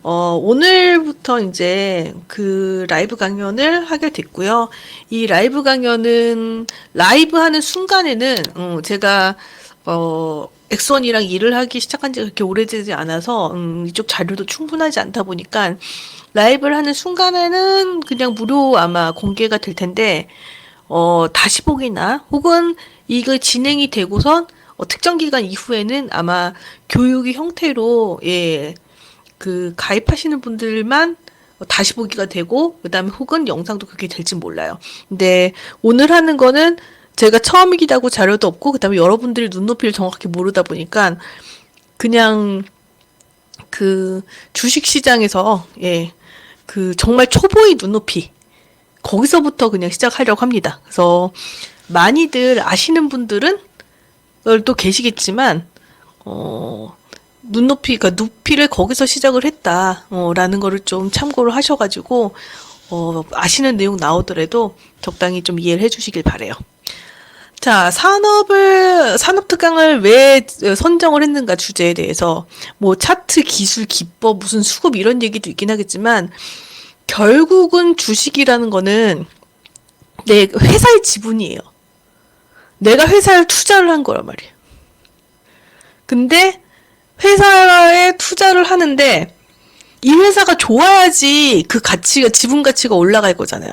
오늘부터 이제 그 라이브 강연을 하게 됐고요. 이 라이브 강연은 라이브 하는 순간에는, 제가, 엑선이랑 일을 하기 시작한 지 그렇게 오래되지 않아서, 이쪽 자료도 충분하지 않다 보니까, 라이브를 하는 순간에는 그냥 무료 아마 공개가 될 텐데, 다시 보기나, 혹은 이거 진행이 되고선, 특정 기간 이후에는 아마 교육의 형태로, 예, 그 가입하시는 분들만 다시 보기가 되고 그다음에 혹은 영상도 그렇게 될지 몰라요. 근데 오늘 하는 거는 제가 처음이기도 하고 자료도 없고 그다음에 여러분들이 눈높이를 정확히 모르다 보니까 그냥 그 주식 시장에서 예, 그 정말 초보의 눈높이 거기서부터 그냥 시작하려고 합니다. 그래서 많이들 아시는 분들은 또 계시겠지만 눈높이가 높이를 거기서 시작을 했다, 라는 거를 좀 참고를 하셔가지고, 아시는 내용 나오더라도 적당히 좀 이해를 해주시길 바래요. 자, 산업특강을 왜 선정을 했는가 주제에 대해서, 뭐, 차트, 기술, 기법, 무슨 수급 이런 얘기도 있긴 하겠지만, 결국은 주식이라는 거는 내 회사의 지분이에요. 내가 회사에 투자를 한 거란 말이에요. 근데, 회사에 투자를 하는데 이 회사가 좋아야지 그 가치가 지분 가치가 올라갈 거잖아요.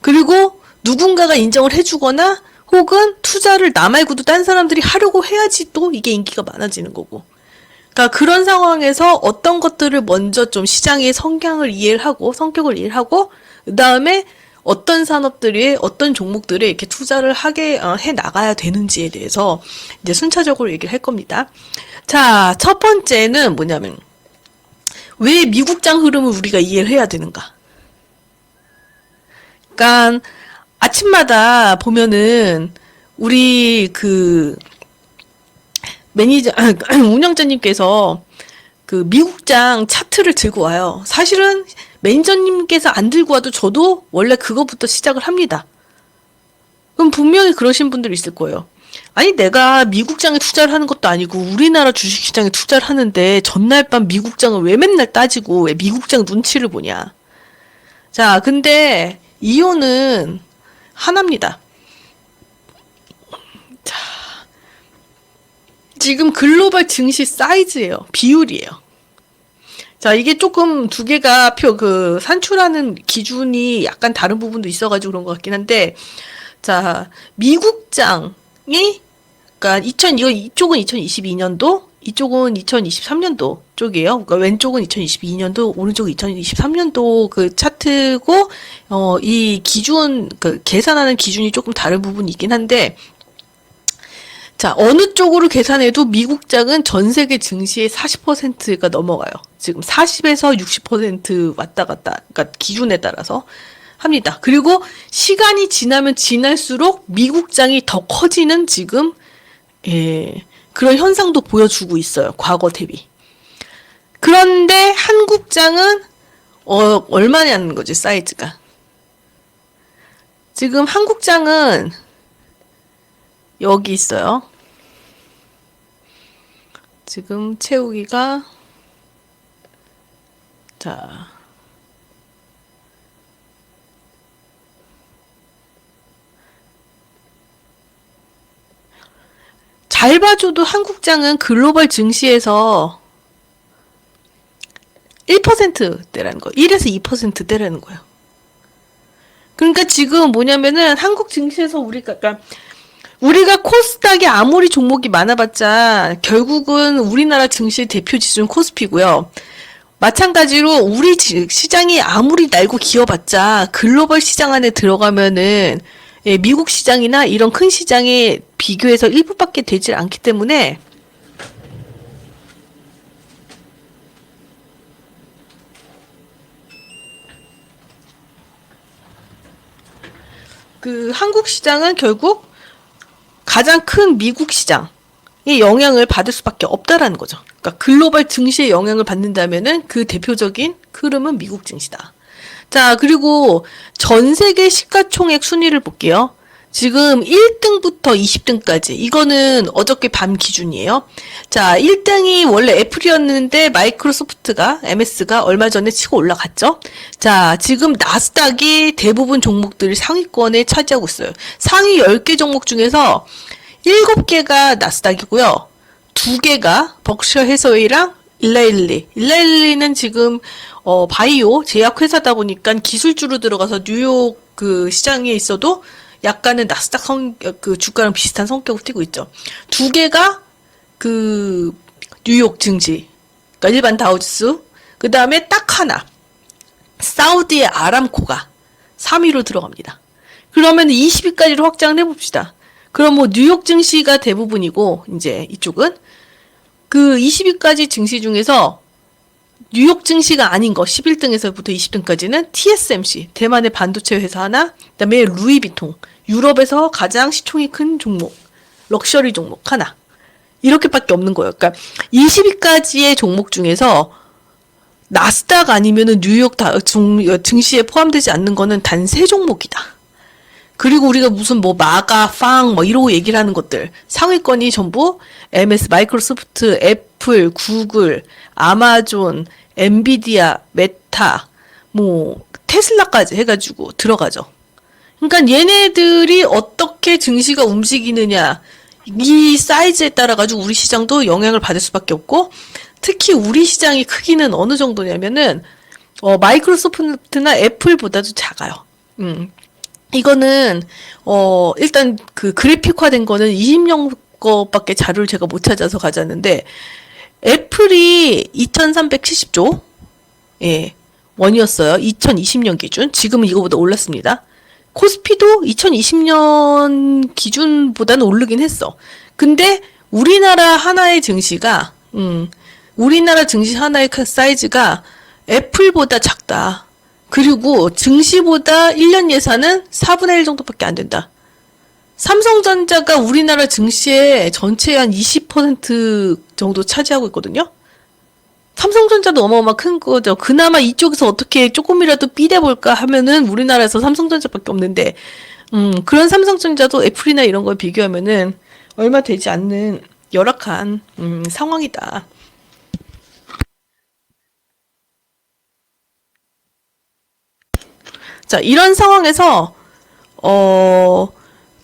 그리고 누군가가 인정을 해주거나 혹은 투자를 나 말고도 딴 사람들이 하려고 해야지 또 이게 인기가 많아지는 거고. 그러니까 그런 상황에서 어떤 것들을 먼저 좀 시장의 성향을 이해를 하고 성격을 이해를 하고 그다음에 어떤 산업들이 어떤 종목들에 이렇게 투자를 하게 해 나가야 되는지에 대해서 이제 순차적으로 얘기를 할 겁니다. 자, 첫 번째는 뭐냐면 왜 미국장 흐름을 우리가 이해를 해야 되는가? 그러니까 아침마다 보면은 우리 그 매니저 운영자님께서 그 미국장 차트를 들고 와요. 사실은 매니저님께서 안 들고 와도 저도 원래 그거부터 시작을 합니다. 그럼 분명히 그러신 분들이 있을 거예요. 아니 내가 미국장에 투자를 하는 것도 아니고 우리나라 주식시장에 투자를 하는데 전날 밤 미국장을 왜 맨날 따지고 왜 미국장 눈치를 보냐. 자, 근데 이유는 하나입니다. 자, 지금 글로벌 증시 사이즈예요. 비율이에요. 자, 이게 조금 두 개가 산출하는 기준이 약간 다른 부분도 있어가지고 그런 것 같긴 한데, 자, 미국장이, 그니까, 이쪽은 2022년도, 이쪽은 2023년도 쪽이에요. 그러니까 왼쪽은 2022년도, 오른쪽은 2023년도 그 차트고, 이 기준, 계산하는 기준이 조금 다른 부분이 있긴 한데, 자, 어느 쪽으로 계산해도 미국장은 전 세계 증시의 40%가 넘어가요. 지금 40에서 60% 왔다 갔다, 그러니까 기준에 따라서 합니다. 그리고 시간이 지나면 지날수록 미국장이 더 커지는 지금, 예, 그런 현상도 보여주고 있어요. 과거 대비. 그런데 한국장은, 얼마냐는 거지, 사이즈가. 지금 한국장은 여기 있어요. 지금 채우기가 자 잘 봐줘도 한국장은 글로벌 증시에서 1%대라는 거, 1에서 2%대라는 거예요. 그러니까 지금 뭐냐면은 한국 증시에서 그러니까 우리가 코스닥에 아무리 종목이 많아봤자 결국은 우리나라 증시 대표 지수는 코스피고요. 마찬가지로 우리 시장이 아무리 날고 기어봤자 글로벌 시장 안에 들어가면은 예, 미국 시장이나 이런 큰 시장에 비교해서 1%밖에 되질 않기 때문에 그 한국 시장은 결국 가장 큰 미국 시장의 영향을 받을 수밖에 없다라는 거죠. 그러니까 글로벌 증시에 영향을 받는다면은 그 대표적인 흐름은 미국 증시다. 자, 그리고 전 세계 시가총액 순위를 볼게요. 지금 1등부터 20등까지. 이거는 어저께 밤 기준이에요. 자, 1등이 원래 애플이었는데 마이크로소프트가, MS가 얼마 전에 치고 올라갔죠. 자, 지금 나스닥이 대부분 종목들이 상위권에 차지하고 있어요. 상위 10개 종목 중에서 7개가 나스닥이고요. 2개가 벅셔 해서웨이랑 일라일리. 일라일리는 지금 바이오 제약회사다 보니까 기술주로 들어가서 뉴욕 그 시장에 있어도 약간은 나스닥 그 주가랑 비슷한 성격을 띠고 있죠. 2개가 그 뉴욕 증시, 그러니까 일반 다우지수. 그 다음에 딱 하나 사우디의 아람코가 3위로 들어갑니다. 그러면 20위까지로 확장을 해봅시다. 그럼 뭐 뉴욕 증시가 대부분이고 이제 이쪽은 그 20위까지 증시 중에서 뉴욕 증시가 아닌 거 11등에서부터 20등까지는 TSMC, 대만의 반도체 회사 하나, 그다음에 루이비통, 유럽에서 가장 시총이 큰 종목, 럭셔리 종목 하나. 이렇게밖에 없는 거예요. 그러니까 20위까지의 종목 중에서 나스닥 아니면은 뉴욕 증시에 포함되지 않는 거는 단 3종목이다. 그리고 우리가 무슨 뭐 마가, 팡, 뭐 이러고 얘기를 하는 것들. 상위권이 전부 MS, 마이크로소프트, 애플, 구글, 아마존, 엔비디아, 메타, 뭐 테슬라까지 해가지고 들어가죠. 그러니까 얘네들이 어떻게 증시가 움직이느냐, 이 사이즈에 따라 가지고 우리 시장도 영향을 받을 수밖에 없고, 특히 우리 시장의 크기는 어느 정도냐면은 마이크로소프트나 애플보다도 작아요. 이거는 일단 그 그래픽화된 거는 20년 거밖에 자료를 제가 못 찾아서 가져왔는데, 애플이 2370조 예, 원이었어요. 2020년 기준. 지금은 이거보다 올랐습니다. 코스피도 2020년 기준보다는 오르긴 했어. 근데 우리나라 하나의 증시가 우리나라 증시 하나의 사이즈가 애플보다 작다. 그리고 증시보다 1년 예산은 4분의 1 정도밖에 안 된다. 삼성전자가 우리나라 증시의 전체의 한 20% 정도 차지하고 있거든요. 삼성전자도 어마어마 큰 거죠. 그나마 이쪽에서 어떻게 조금이라도 삐대볼까 하면은 우리나라에서 삼성전자밖에 없는데, 그런 삼성전자도 애플이나 이런 걸 비교하면은 얼마 되지 않는 열악한 상황이다. 자, 이런 상황에서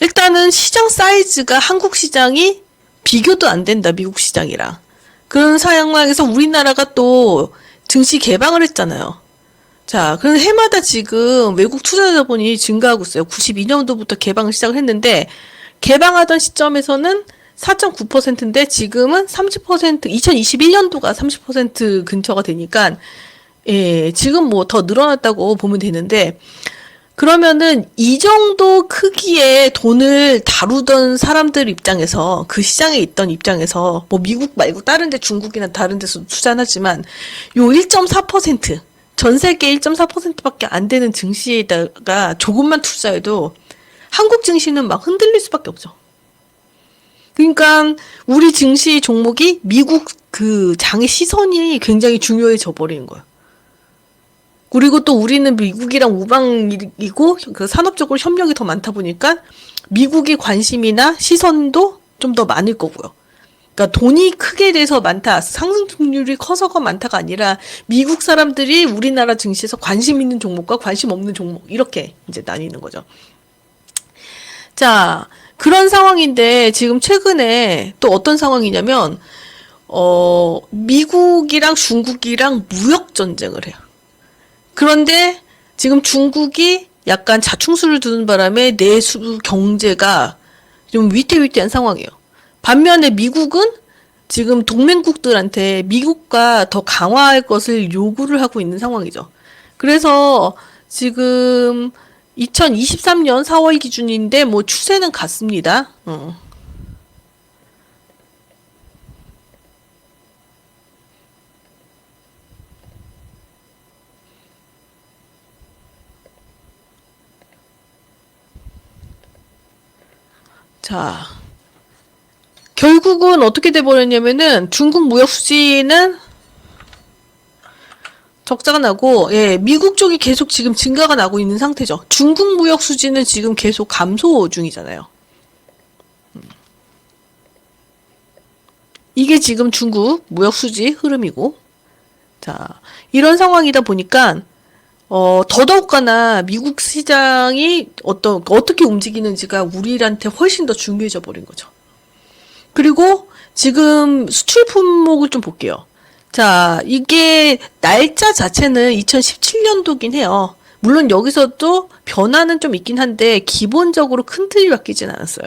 일단은 시장 사이즈가 한국 시장이 비교도 안 된다, 미국 시장이랑. 그런 상황에서 우리나라가 또 증시 개방을 했잖아요. 자, 그럼 해마다 지금 외국 투자 자본이 증가하고 있어요. 92년도부터 개방을 시작을 했는데, 개방하던 시점에서는 4.9%인데 지금은 30%, 2021년도가 30% 근처가 되니까, 예, 지금 뭐 더 늘어났다고 보면 되는데, 그러면은 이 정도 크기의 돈을 다루던 사람들 입장에서, 그 시장에 있던 입장에서, 뭐 미국 말고 다른 데 중국이나 다른 데서 투자는 하지만 요 1.4%, 전 세계 1.4%밖에 안 되는 증시에다가 조금만 투자해도 한국 증시는 막 흔들릴 수밖에 없죠. 그러니까 우리 증시 종목이 미국 그 장의 시선이 굉장히 중요해져 버리는 거예요. 그리고 또 우리는 미국이랑 우방이고 그 산업적으로 협력이 더 많다 보니까 미국의 관심이나 시선도 좀 더 많을 거고요. 그러니까 돈이 크게 돼서 많다, 상승률이 커서가 많다가 아니라 미국 사람들이 우리나라 증시에서 관심 있는 종목과 관심 없는 종목 이렇게 이제 나뉘는 거죠. 자, 그런 상황인데 지금 최근에 또 어떤 상황이냐면 미국이랑 중국이랑 무역 전쟁을 해요. 그런데 지금 중국이 약간 자충수를 두는 바람에 내수 경제가 좀 위태위태한 상황이에요. 반면에 미국은 지금 동맹국들한테 미국과 더 강화할 것을 요구를 하고 있는 상황이죠. 그래서 지금 2023년 4월 기준인데 뭐 추세는 같습니다. 자, 결국은 어떻게 돼버렸냐면은 중국 무역 수지는 적자가 나고, 예, 미국 쪽이 계속 지금 증가가 나고 있는 상태죠. 중국 무역 수지는 지금 계속 감소 중이잖아요. 이게 지금 중국 무역 수지 흐름이고, 자, 이런 상황이다 보니까, 더더욱가나 미국 시장이 어떻게 움직이는지가 우리한테 훨씬 더 중요해져 버린 거죠. 그리고 지금 수출 품목을 좀 볼게요. 자, 이게 날짜 자체는 2017년도긴 해요. 물론 여기서도 변화는 좀 있긴 한데 기본적으로 큰 틀이 바뀌진 않았어요.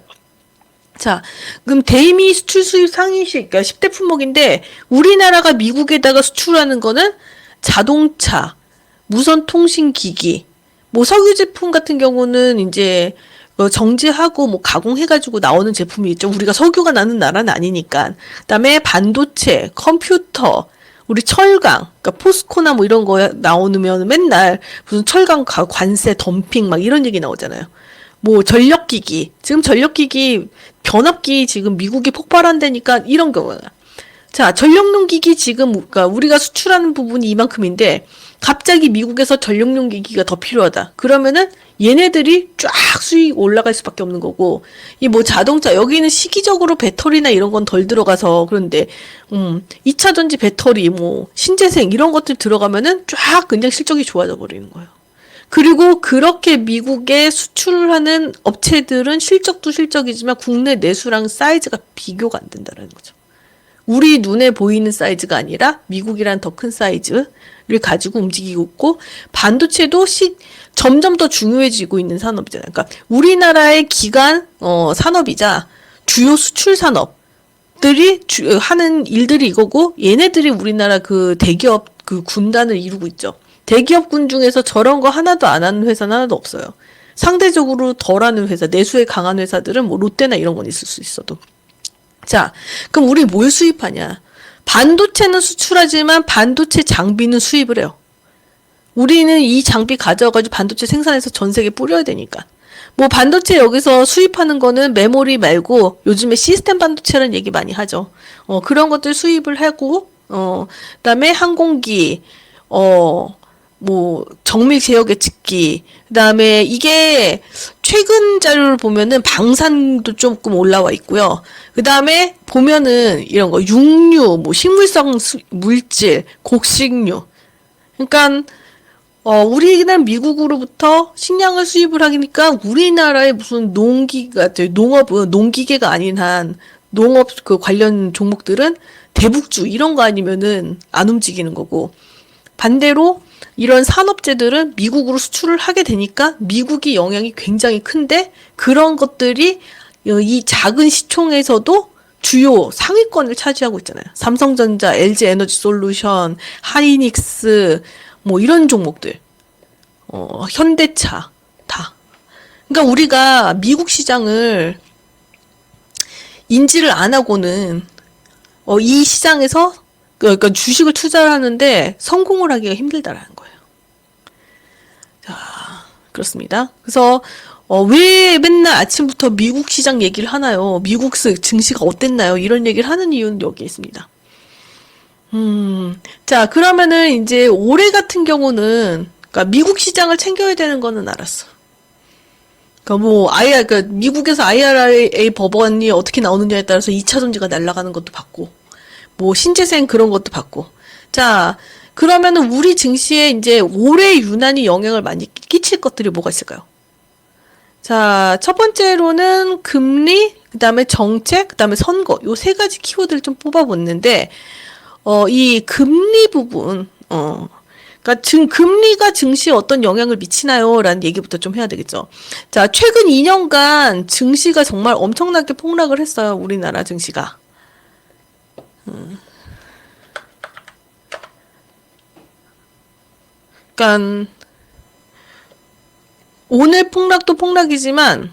자, 그럼 대미 수출 수입 상위시, 그러니까 10대 품목인데 우리나라가 미국에다가 수출하는 거는 자동차, 무선 통신기기, 뭐 석유 제품 같은 경우는 이제 정제하고 뭐 가공해가지고 나오는 제품이 있죠. 우리가 석유가 나는 나라는 아니니까. 그다음에 반도체, 컴퓨터, 우리 철강, 그러니까 포스코나 뭐 이런 거 나오면 맨날 무슨 철강 관세 덤핑 막 이런 얘기 나오잖아요. 뭐 전력기기, 지금 전력기기 변압기 지금 미국이 폭발한다니까 이런 경우나. 자, 전력용 기기 지금 그러니까 우리가 수출하는 부분이 이만큼인데 갑자기 미국에서 전력용 기기가 더 필요하다. 그러면은 얘네들이 쫙 수익 올라갈 수밖에 없는 거고, 이 뭐 자동차, 여기는 시기적으로 배터리나 이런 건 덜 들어가서 그런데, 2차 전지 배터리, 뭐, 신재생 이런 것들 들어가면은 쫙 그냥 실적이 좋아져 버리는 거예요. 그리고 그렇게 미국에 수출을 하는 업체들은 실적도 실적이지만 국내 내수랑 사이즈가 비교가 안 된다는 거죠. 우리 눈에 보이는 사이즈가 아니라 미국이란 더 큰 사이즈를 가지고 움직이고 있고, 반도체도 점점 더 중요해지고 있는 산업이잖아요. 그러니까 우리나라의 기간 산업이자 주요 수출 산업들이 하는 일들이 이거고, 얘네들이 우리나라 그 대기업 그 군단을 이루고 있죠. 대기업군 중에서 저런 거 하나도 안 하는 회사는 하나도 없어요. 상대적으로 덜하는 회사, 내수에 강한 회사들은 뭐 롯데나 이런 건 있을 수 있어도. 자, 그럼 우리 뭘 수입하냐? 반도체는 수출하지만 반도체 장비는 수입을 해요. 우리는 이 장비 가져가지고 반도체 생산해서 전 세계에 뿌려야 되니까. 뭐 반도체 여기서 수입하는 거는 메모리 말고 요즘에 시스템 반도체라는 얘기 많이 하죠. 그런 것들 수입을 하고, 그다음에 항공기, 뭐 정밀 제어 계측기, 그다음에 이게 최근 자료를 보면은 방산도 조금 올라와 있고요. 그다음에 보면은 이런 거 육류, 뭐 식물성 물질, 곡식류. 그러니까 우리는 미국으로부터 식량을 수입을 하니까 우리나라의 무슨 농기계가 아닌 한 농업 그 관련 종목들은 대북주 이런 거 아니면은 안 움직이는 거고, 반대로 이런 산업재들은 미국으로 수출을 하게 되니까 미국이 영향이 굉장히 큰데, 그런 것들이 이 작은 시총에서도 주요 상위권을 차지하고 있잖아요. 삼성전자, LG에너지솔루션, 하이닉스, 뭐 이런 종목들, 현대차 다. 그러니까 우리가 미국 시장을 인지를 안 하고는 이 시장에서 그러니까 주식을 투자를 하는데 성공을 하기가 힘들다라는 거예요. 자, 그렇습니다. 그래서 왜 맨날 아침부터 미국 시장 얘기를 하나요? 미국 증시가 어땠나요? 이런 얘기를 하는 이유는 여기에 있습니다. 자, 그러면은 이제 올해 같은 경우는, 그러니까 미국 시장을 챙겨야 되는 거는 알았어. 그러니까 뭐 그러니까 미국에서 IRA 법안이 어떻게 나오느냐에 따라서 2차 전지가 날아가는 것도 봤고, 뭐 신재생 그런 것도 봤고. 자, 그러면은 우리 증시에 이제 올해 유난히 영향을 많이 끼칠 것들이 뭐가 있을까요? 자, 첫 번째로는 금리, 그다음에 정책, 그다음에 선거. 요 세 가지 키워드를 좀 뽑아봤는데, 이 금리 부분, 그러니까 금리가 증시에 어떤 영향을 미치나요? 라는 얘기부터 좀 해야 되겠죠. 자, 최근 2년간 증시가 정말 엄청나게 폭락을 했어요. 우리나라 증시가. 그러니까 오늘 폭락도 폭락이지만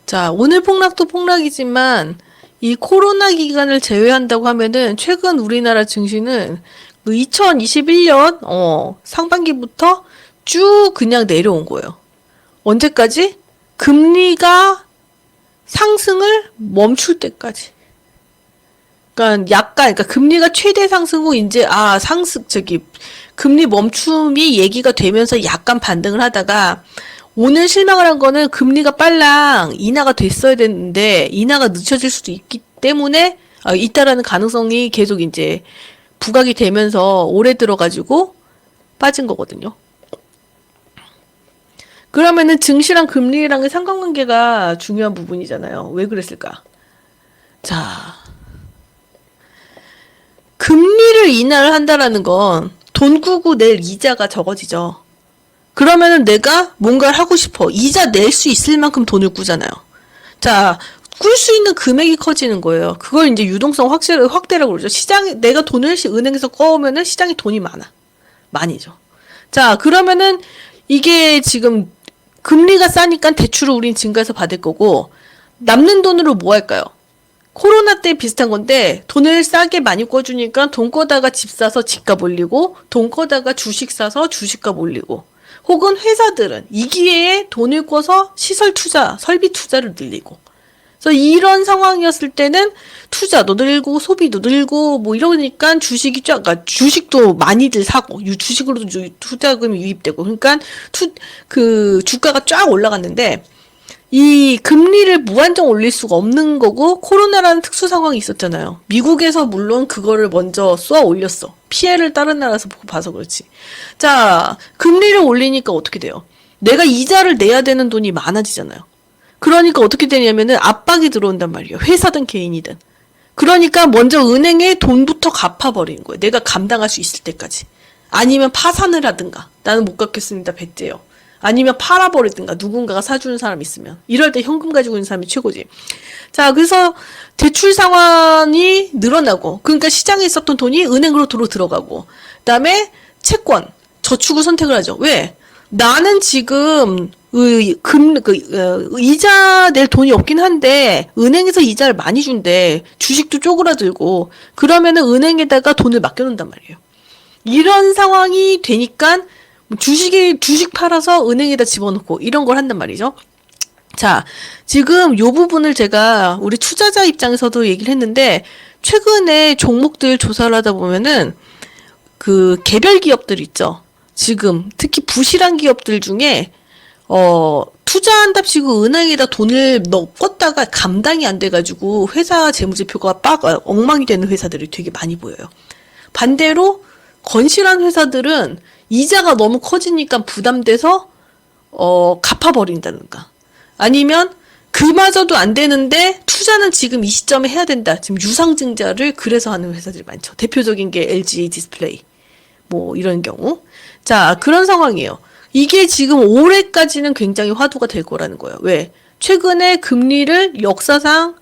자, 오늘 폭락도 폭락이지만 이 코로나 기간을 제외한다고 하면은 최근 우리나라 증시는 그 2021년 상반기부터 쭉 그냥 내려온 거예요. 언제까지? 금리가 상승을 멈출 때까지. 그러니까 금리가 최대 상승 후 이제 금리 멈춤이 얘기가 되면서 약간 반등을 하다가 오늘 실망을 한 거는 금리가 빨랑 인하가 됐어야 되는데 인하가 늦춰질 수도 있기 때문에 있다라는 가능성이 계속 이제 부각이 되면서 올해 들어가지고 빠진 거거든요. 그러면은 증시랑 금리랑의 상관관계가 중요한 부분이잖아요. 왜 그랬을까? 자, 금리를 인하를 한다라는 건 돈 꾸고 낼 이자가 적어지죠. 그러면은 내가 뭔가를 하고 싶어. 이자 낼 수 있을 만큼 돈을 꾸잖아요. 자, 꿀 수 있는 금액이 커지는 거예요. 그걸 이제 유동성 확대라고 그러죠. 내가 돈을 은행에서 꺼오면은 시장에 돈이 많이죠. 자, 그러면은 이게 지금 금리가 싸니까 대출을 우린 증가해서 받을 거고, 남는 돈으로 뭐 할까요? 코로나 때 비슷한 건데, 돈을 싸게 많이 꿔주니까 돈 꺼다가 집 사서 집값 올리고, 돈 꺼다가 주식 사서 주식값 올리고, 혹은 회사들은 이 기회에 돈을 꿔서 시설 투자, 설비 투자를 늘리고. 그래서 이런 상황이었을 때는 투자도 늘고 소비도 늘고 뭐 이러니까 주식도 많이들 사고 주식으로도 투자금이 유입되고 그러니까 주가가 쫙 올라갔는데 이 금리를 무한정 올릴 수가 없는 거고 코로나라는 특수 상황이 있었잖아요. 미국에서 물론 그거를 먼저 쏘아 올렸어. 피해를 다른 나라에서 봐서 그렇지. 자, 금리를 올리니까 어떻게 돼요? 내가 이자를 내야 되는 돈이 많아지잖아요. 그러니까 어떻게 되냐면은 압박이 들어온단 말이에요. 회사든 개인이든. 그러니까 먼저 은행에 돈부터 갚아버리는 거예요. 내가 감당할 수 있을 때까지. 아니면 파산을 하든가. 나는 못 갚겠습니다. 배째요. 아니면 팔아버리든가. 누군가가 사주는 사람 있으면. 이럴 때 현금 가지고 있는 사람이 최고지. 자, 그래서 대출 상환이 늘어나고 그러니까 시장에 있었던 돈이 은행으로 들어가고 그다음에 채권, 저축을 선택을 하죠. 왜? 나는 지금 이자 낼 돈이 없긴 한데 은행에서 이자를 많이 준대. 주식도 쪼그라들고 그러면은 은행에다가 돈을 맡겨놓는단 말이에요. 이런 상황이 되니까 주식 팔아서 은행에다 집어넣고 이런 걸 한단 말이죠. 자, 지금 요 부분을 제가 우리 투자자 입장에서도 얘기를 했는데 최근에 종목들 조사를 하다 보면은 그 개별 기업들 있죠. 지금 특히 부실한 기업들 중에 투자한답시고 은행에다 돈을 껐다가 감당이 안 돼가지고 회사 재무제표가 엉망이 되는 회사들이 되게 많이 보여요. 반대로 건실한 회사들은 이자가 너무 커지니까 부담돼서 갚아버린다든가 아니면 그마저도 안 되는데 투자는 지금 이 시점에 해야 된다. 지금 유상증자를 그래서 하는 회사들이 많죠. 대표적인 게 LG 디스플레이 뭐 이런 경우. 자, 그런 상황이에요. 이게 지금 올해까지는 굉장히 화두가 될 거라는 거예요. 왜? 최근에 금리를 역사상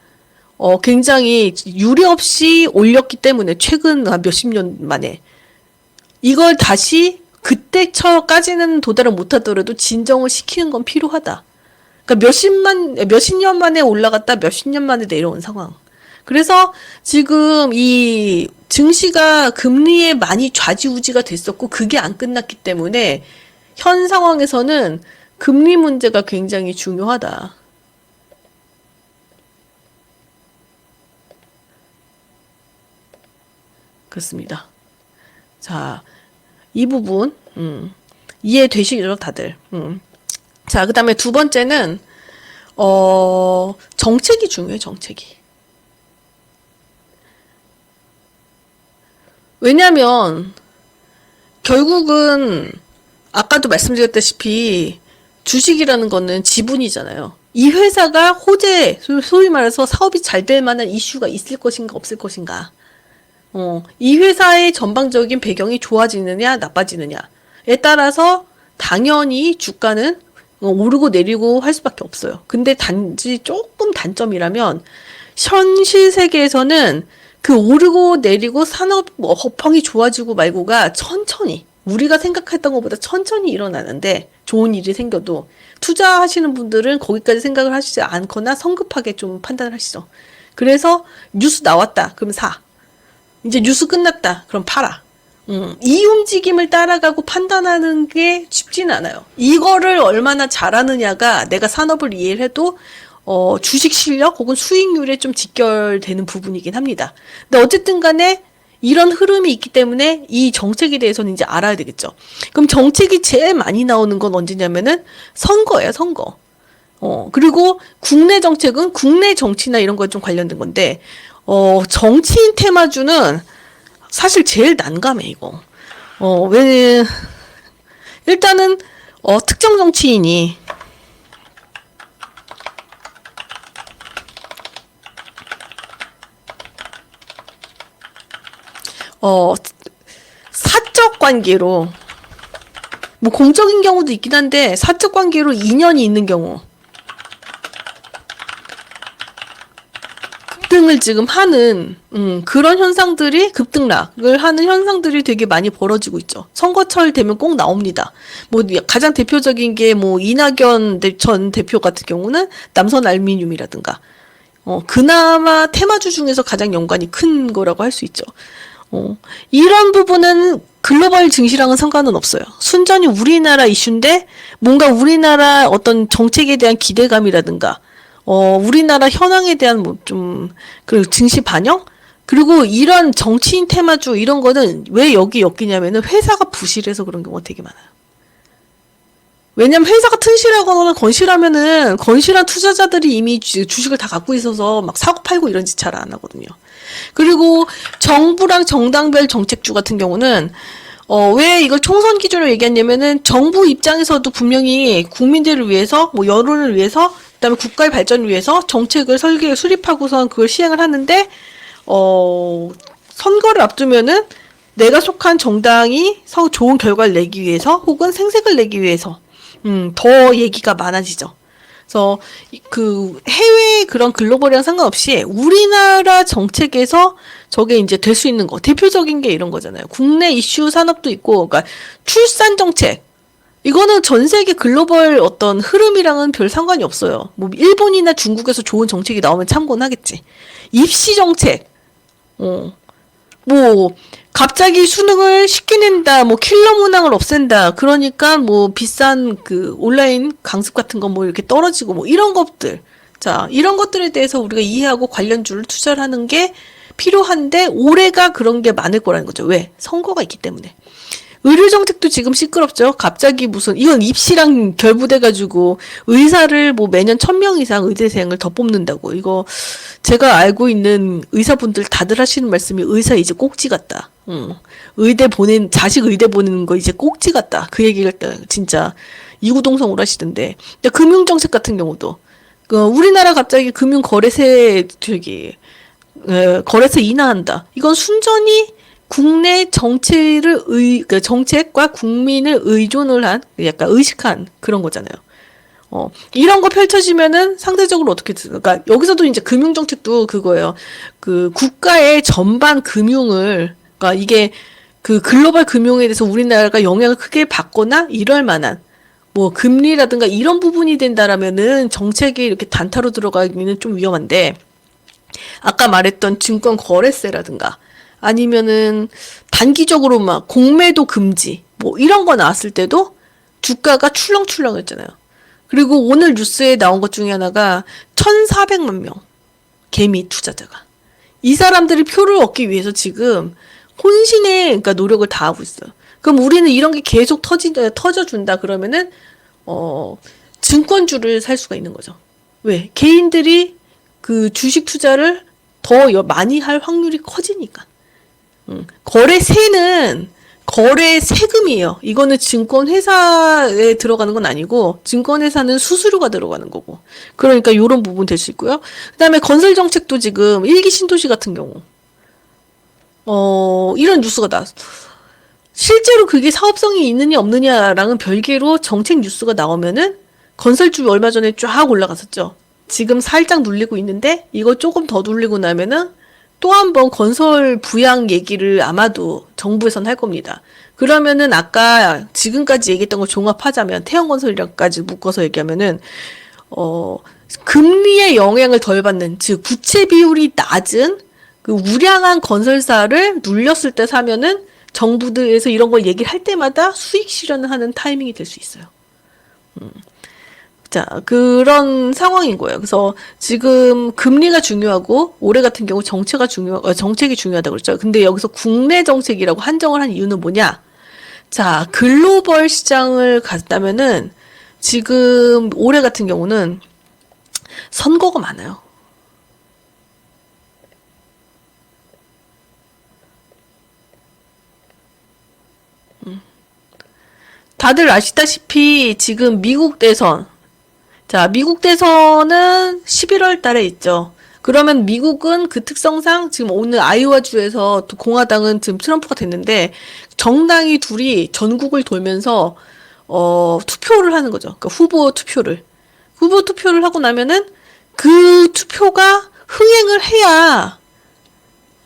굉장히 유례 없이 올렸기 때문에 최근 몇십 년 만에 이걸 다시 그때처까지는 도달을 못하더라도 진정을 시키는 건 필요하다. 그러니까 몇십 년 만에 올라갔다 몇십 년 만에 내려온 상황. 그래서 지금 이 증시가 금리에 많이 좌지우지가 됐었고 그게 안 끝났기 때문에 현 상황에서는 금리 문제가 굉장히 중요하다. 그렇습니다. 자, 이 부분 이해되시죠, 다들? 자, 그다음에 두 번째는 정책이 중요해요, 정책이. 왜냐면 결국은 아까도 말씀드렸다시피 주식이라는 거는 지분이잖아요. 이 회사가 소위 말해서 사업이 잘 될 만한 이슈가 있을 것인가 없을 것인가. 이 회사의 전반적인 배경이 좋아지느냐 나빠지느냐에 따라서 당연히 주가는 오르고 내리고 할 수밖에 없어요. 근데 단지 조금 단점이라면 현실 세계에서는 그 오르고 내리고 산업 허평이 좋아지고 말고가 천천히 우리가 생각했던 것보다 천천히 일어나는데 좋은 일이 생겨도 투자하시는 분들은 거기까지 생각을 하시지 않거나 성급하게 좀 판단을 하시죠. 그래서 뉴스 나왔다. 그럼 사. 이제 뉴스 끝났다. 그럼 팔아. 이 움직임을 따라가고 판단하는 게 쉽지는 않아요. 이거를 얼마나 잘하느냐가 내가 산업을 이해를 해도 주식 실력 혹은 수익률에 좀 직결되는 부분이긴 합니다. 근데 어쨌든 간에 이런 흐름이 있기 때문에 이 정책에 대해서는 이제 알아야 되겠죠. 그럼 정책이 제일 많이 나오는 건 언제냐면은 선거예요, 선거. 그리고 국내 정책은 국내 정치나 이런 거에 좀 관련된 건데, 정치인 테마주는 사실 제일 난감해, 이거. 일단은, 특정 정치인이, 사적 관계로, 뭐 공적인 경우도 있긴 한데, 사적 관계로 인연이 있는 경우, 급등을 지금 하는 그런 현상들이 급등락을 하는 현상들이 되게 많이 벌어지고 있죠. 선거철 되면 꼭 나옵니다. 뭐 가장 대표적인 게 뭐 이낙연 전 대표 같은 경우는 남선 알루미늄이라든가 그나마 테마주 중에서 가장 연관이 큰 거라고 할 수 있죠. 이런 부분은 글로벌 증시랑은 상관은 없어요. 순전히 우리나라 이슈인데 뭔가 우리나라 어떤 정책에 대한 기대감이라든가 우리나라 현황에 대한 뭐 좀, 그 증시 반영? 그리고 이런 정치인 테마주 이런 거는 왜 여기 엮이냐면은 회사가 부실해서 그런 경우가 되게 많아요. 왜냐면 회사가 튼실하거나 건실하면은 건실한 투자자들이 이미 주식을 다 갖고 있어서 막 사고 팔고 이런 짓 잘 안 하거든요. 그리고 정부랑 정당별 정책주 같은 경우는 왜 이걸 총선 기준으로 얘기했냐면은 정부 입장에서도 분명히 국민들을 위해서 뭐 여론을 위해서 그다음에 국가의 발전을 위해서 정책을 수립하고선 그걸 시행을 하는데 선거를 앞두면은 내가 속한 정당이 좋은 결과를 내기 위해서 혹은 생색을 내기 위해서 더 얘기가 많아지죠. 그래서 그 해외 그런 글로벌이랑 상관없이 우리나라 정책에서 저게 이제 될 수 있는 거 대표적인 게 이런 거잖아요. 국내 이슈 산업도 있고, 그러니까 출산 정책 이거는 전 세계 글로벌 어떤 흐름이랑은 별 상관이 없어요. 뭐 일본이나 중국에서 좋은 정책이 나오면 참고는 하겠지. 입시 정책, 뭐 갑자기 수능을 쉽게 낸다, 뭐 킬러 문항을 없앤다. 그러니까 뭐 비싼 그 온라인 강습 같은 거 뭐 이렇게 떨어지고 뭐 이런 것들. 자, 이런 것들에 대해서 우리가 이해하고 관련주를 투자를 하는 게 필요한데 올해가 그런 게 많을 거라는 거죠. 왜? 선거가 있기 때문에. 의료 정책도 지금 시끄럽죠. 갑자기 무슨 이건 입시랑 결부돼가지고 의사를 뭐 매년 1,000명 이상 의대생을 더 뽑는다고. 이거 제가 알고 있는 의사분들 다들 하시는 말씀이 의사 이제 꼭지 같다. 자식 의대 보내는 거 이제 꼭지 같다. 그 얘기를 진짜 이구동성으로 하시던데. 금융 정책 같은 경우도 우리나라 갑자기 금융 거래세 거래세 인하한다. 이건 순전히 국내 그러니까 정책과 국민을 의존을 한, 약간 의식한 그런 거잖아요. 이런 거 펼쳐지면은 상대적으로 어떻게, 그러니까 여기서도 이제 금융정책도 그거예요. 그 국가의 전반 금융을, 그러니까 이게 그 글로벌 금융에 대해서 우리나라가 영향을 크게 받거나 이럴 만한, 뭐 금리라든가 이런 부분이 된다라면은 정책이 이렇게 단타로 들어가기는 좀 위험한데, 아까 말했던 증권 거래세라든가, 아니면은 단기적으로 막 공매도 금지 뭐 이런 거 나왔을 때도 주가가 출렁출렁했잖아요. 그리고 오늘 뉴스에 나온 것 중에 하나가 1,400만 명 개미 투자자가 이 사람들이 표를 얻기 위해서 지금 혼신의 그러니까 노력을 다하고 있어요. 그럼 우리는 이런 게 계속 터져준다 그러면은 증권주를 살 수가 있는 거죠. 왜? 개인들이 그 주식 투자를 더 많이 할 확률이 커지니까. 거래세는 거래 세금이에요. 이거는 증권회사에 들어가는 건 아니고 증권회사는 수수료가 들어가는 거고. 그러니까 이런 부분 될 수 있고요. 그다음에 건설 정책도 지금 일기 신도시 같은 경우 이런 뉴스가 나왔어. 실제로 그게 사업성이 있느냐 없느냐랑은 별개로 정책 뉴스가 나오면은 건설주 얼마 전에 쫙 올라갔었죠. 지금 살짝 눌리고 있는데 이거 조금 더 눌리고 나면은 또 한 번 건설 부양 얘기를 아마도 정부에서는 할 겁니다. 그러면은 아까 지금까지 얘기했던 걸 종합하자면 태형건설이랑까지 묶어서 얘기하면은 어 금리의 영향을 덜 받는 즉 부채 비율이 낮은 그 우량한 건설사를 눌렸을 때 사면은 정부들에서 이런 걸 얘기를 할 때마다 수익 실현을 하는 타이밍이 될 수 있어요. 자, 그런 상황인 거예요. 그래서 지금 금리가 중요하고 올해 같은 경우 정책이 중요하다고 그랬죠. 근데 여기서 국내 정책이라고 한정을 한 이유는 뭐냐? 자, 글로벌 시장을 갔다면은 지금 올해 같은 경우는 선거가 많아요. 다들 아시다시피 지금 미국 대선, 자, 미국 대선은 11월 달에 있죠. 그러면 미국은 그 특성상 지금 오늘 아이오와주에서 공화당은 지금 트럼프가 됐는데 정당이 둘이 전국을 돌면서 투표를 하는 거죠. 그러니까 후보 투표를 하고 나면은 그 투표가 흥행을 해야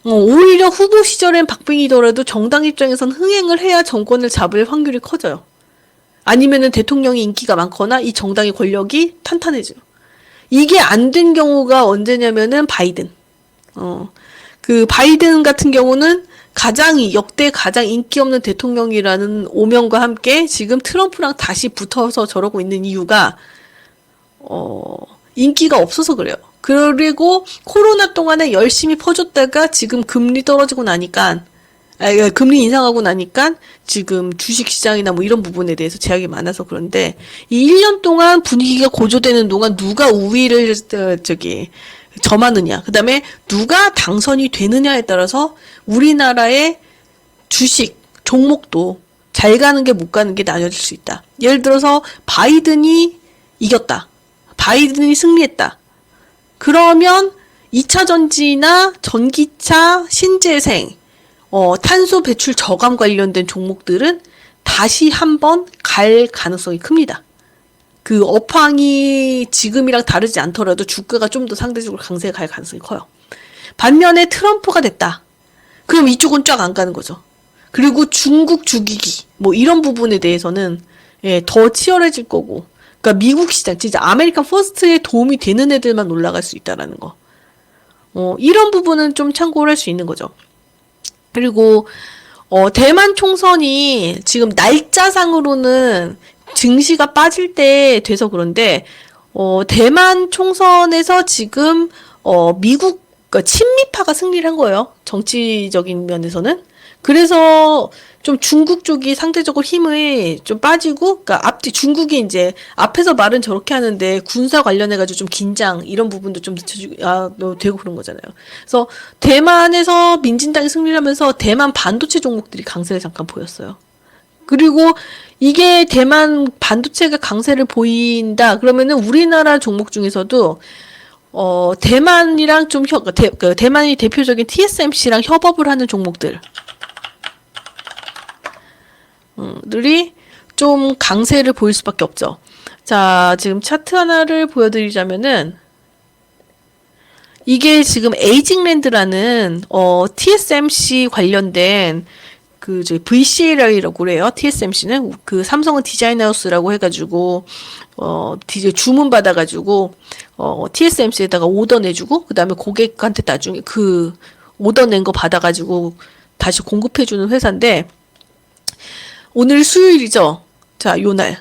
오히려 후보 시절엔 박빙이더라도 정당 입장에선 흥행을 해야 정권을 잡을 확률이 커져요. 아니면은 대통령이 인기가 많거나 이 정당의 권력이 탄탄해져요. 이게 안 된 경우가 언제냐면은 바이든. 그 바이든 같은 경우는 역대 가장 인기 없는 대통령이라는 오명과 함께 지금 트럼프랑 다시 붙어서 저러고 있는 이유가 인기가 없어서 그래요. 그리고 코로나 동안에 열심히 퍼줬다가 지금 금리 떨어지고 나니까 금리 인상하고 나니까 지금 주식시장이나 뭐 이런 부분에 대해서 제약이 많아서 그런데 이 1년 동안 분위기가 고조되는 동안 누가 우위를 점하느냐, 그 다음에 누가 당선이 되느냐에 따라서 우리나라의 주식 종목도 잘 가는 게 못 가는 게 나뉘어질 수 있다. 예를 들어서 바이든이 이겼다. 바이든이 승리했다. 그러면 2차 전지나 전기차, 신재생, 탄소 배출 저감 관련된 종목들은 다시 한번 갈 가능성이 큽니다. 그 업황이 지금이랑 다르지 않더라도 주가가 좀 더 상대적으로 강세에 갈 가능성이 커요. 반면에 트럼프가 됐다. 그럼 이쪽은 쫙 안 가는 거죠. 그리고 중국 죽이기 뭐 이런 부분에 대해서는 더 치열해질 거고. 그러니까 미국 시장 진짜 아메리칸 퍼스트에 도움이 되는 애들만 올라갈 수 있다라는 거. 이런 부분은 좀 참고를 할 수 있는 거죠. 그리고 대만 총선이 지금 날짜상으로는 증시가 빠질 때 돼서 그런데 대만 총선에서 지금 미국 그러니까 친미파가 승리를 한 거예요. 정치적인 면에서는. 그래서 좀 중국 쪽이 상대적으로 힘이 좀 빠지고, 그러니까 중국이 이제 앞에서 말은 저렇게 하는데 군사 관련해가지고 좀 긴장 이런 부분도 좀 되고 그런 거잖아요. 그래서 대만에서 민진당이 승리를 하면서 대만 반도체 종목들이 강세를 잠깐 보였어요. 그리고 이게 대만 반도체가 강세를 보인다 그러면은 우리나라 종목 중에서도 대만이랑 대만이 대표적인 TSMC랑 협업을 하는 종목들 들이 좀 강세를 보일 수밖에 없죠. 자, 지금 차트 하나를 보여드리자면은 이게 지금 에이징랜드라는 TSMC 관련된 그 저희 VCL이라고 그래요. TSMC는 그 삼성은 디자인하우스라고 해가지고 주문 받아가지고 TSMC에다가 오더 내주고 그 다음에 고객한테 나중에 그 오더 낸 거 받아가지고 다시 공급해주는 회사인데 오늘 수요일이죠. 자, 요날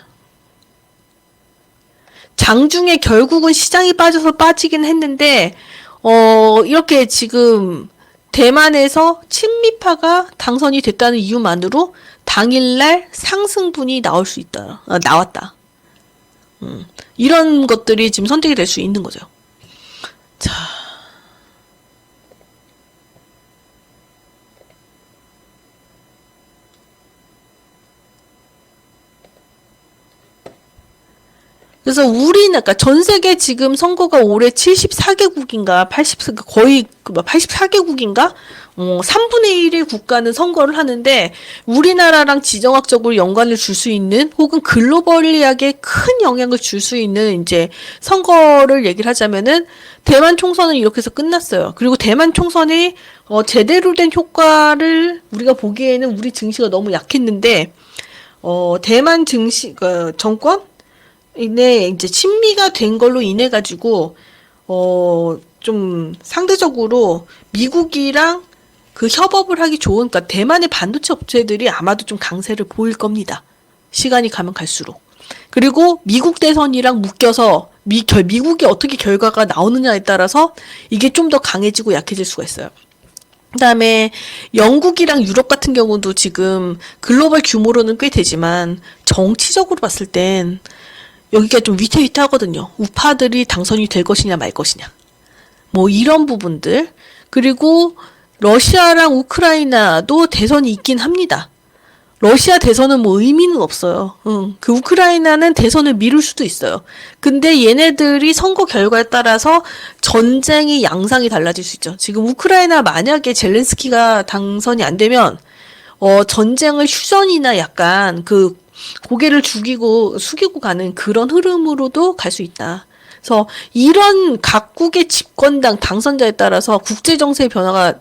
장중에 결국은 시장이 빠지긴 했는데 이렇게 지금 대만에서 친미파가 당선이 됐다는 이유만으로 당일날 상승분이 나왔다. 이런 것들이 지금 선택이 될 수 있는 거죠. 자. 그래서 그러니까 전 세계 지금 선거가 올해 74개국인가 80, 거의 84개국인가? 3분의 1의 국가는 선거를 하는데 우리나라랑 지정학적으로 연관을 줄 수 있는 혹은 글로벌리하게 큰 영향을 줄 수 있는 이제 선거를 얘기를 하자면은 대만 총선은 이렇게 해서 끝났어요. 그리고 대만 총선이 제대로 된 효과를 우리가 보기에는 우리 증시가 너무 약했는데 대만 증시 정권 네, 이제 친미가 된 걸로 인해 가지고 좀 상대적으로 미국이랑 그 협업을 하기 좋은, 그러니까 대만의 반도체 업체들이 아마도 좀 강세를 보일 겁니다. 시간이 가면 갈수록. 그리고 미국 대선이랑 묶여서 미국이 어떻게 결과가 나오느냐에 따라서 이게 좀 더 강해지고 약해질 수가 있어요. 그다음에 영국이랑 유럽 같은 경우도 지금 글로벌 규모로는 꽤 되지만 정치적으로 봤을 땐 여기가 좀 위태위태하거든요. 우파들이 당선이 될 것이냐 말 것이냐. 뭐 이런 부분들. 그리고 러시아랑 우크라이나도 대선이 있긴 합니다. 러시아 대선은 뭐 의미는 없어요. 그 우크라이나는 대선을 미룰 수도 있어요. 근데 얘네들이 선거 결과에 따라서 전쟁의 양상이 달라질 수 있죠. 지금 우크라이나 만약에 젤렌스키가 당선이 안 되면 전쟁을 휴전이나 약간 그 고개를 숙이고 가는 그런 흐름으로도 갈 수 있다. 그래서 이런 각국의 집권당 당선자에 따라서 국제 정세의 변화가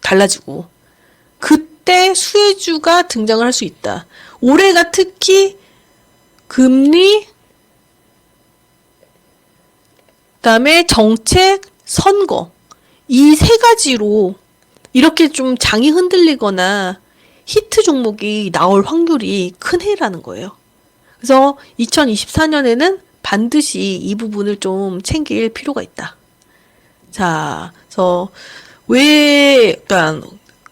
달라지고 그때 수혜주가 등장을 할 수 있다. 올해가 특히 금리, 그다음에 정책, 선거 이 세 가지로 이렇게 좀 장이 흔들리거나 히트 종목이 나올 확률이 큰 해라는 거예요. 그래서 2024년에는 반드시 이 부분을 좀 챙길 필요가 있다. 자, 그래서 그러니까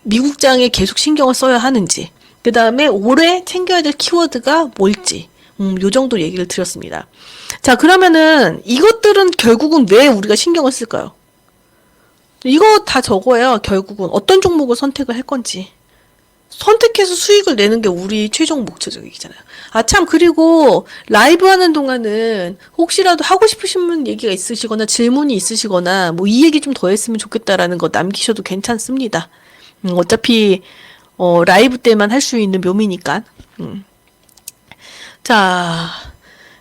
미국장에 계속 신경을 써야 하는지, 그 다음에 올해 챙겨야 될 키워드가 뭘지, 요 정도 얘기를 드렸습니다. 자, 그러면은 이것들은 결국은 왜 우리가 신경을 쓸까요? 이거 다 적어야 결국은 어떤 종목을 선택을 할 건지. 선택해서 수익을 내는 게 우리 최종 목적이잖아요. 참, 그리고 라이브 하는 동안은 혹시라도 하고 싶으신 얘기가 있으시거나 질문이 있으시거나 뭐 이 얘기 좀 더 했으면 좋겠다라는 거 남기셔도 괜찮습니다. 어차피 라이브 때만 할 수 있는 묘미니까. 자,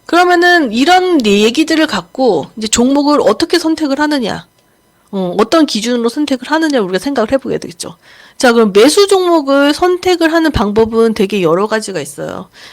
그러면은 이런 얘기들을 갖고 이제 종목을 어떻게 선택을 하느냐, 어떤 기준으로 선택을 하느냐 우리가 생각을 해보게 되겠죠. 자, 그럼 매수 종목을 선택을 하는 방법은 되게 여러 가지가 있어요.